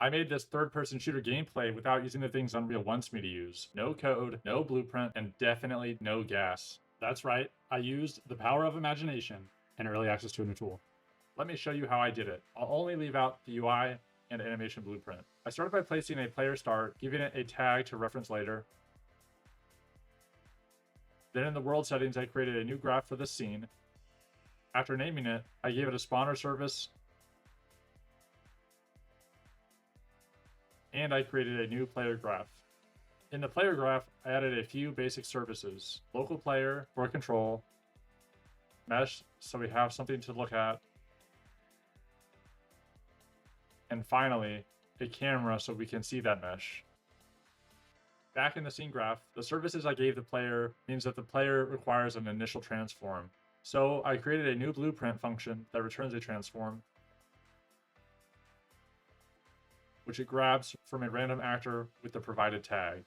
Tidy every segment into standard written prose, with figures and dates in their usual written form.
I made this third-person shooter gameplay without using the things Unreal wants me to use. No code, no blueprint, and definitely no gas. That's right, I used the power of imagination and early access to a new tool. Let me show you how I did it. I'll only leave out the UI and animation blueprint. I started by placing a player start, giving it a tag to reference later. Then in the world settings, I created a new graph for the scene. After naming it, I gave it a spawner service, and I created a new player graph. In the player graph, I added a few basic services: local player for control, mesh so we have something to look at, and finally, a camera so we can see that mesh. Back in the scene graph, the services I gave the player means that the player requires an initial transform. So I created a new blueprint function that returns a transform, which it grabs from a random actor with the provided tag.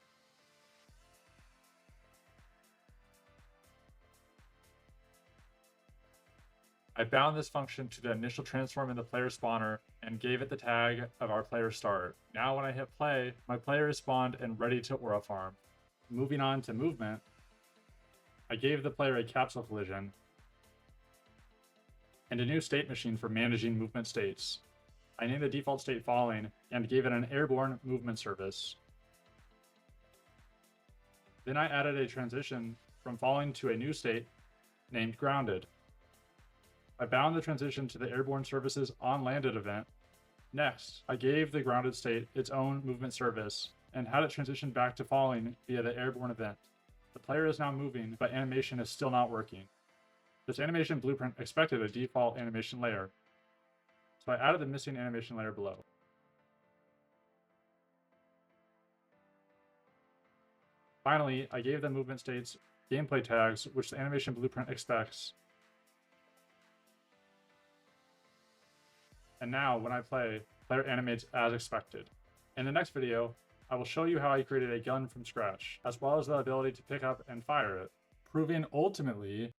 I bound this function to the initial transform in the player spawner and gave it the tag of our player start. Now when I hit play, my player is spawned and ready to aura farm. Moving on to movement, I gave the player a capsule collision and a new state machine for managing movement states. I named the default state falling and gave it an airborne movement service. Then I added a transition from falling to a new state named grounded. I bound the transition to the airborne services on landed event. Next, I gave the grounded state its own movement service and had it transition back to falling via the airborne event. The player is now moving, but animation is still not working. This animation blueprint expected a default animation layer, so I added the missing animation layer below. Finally, I gave the movement states gameplay tags, which the animation blueprint expects. And now, when I play, player animates as expected. In the next video, I will show you how I created a gun from scratch, as well as the ability to pick up and fire it, proving ultimately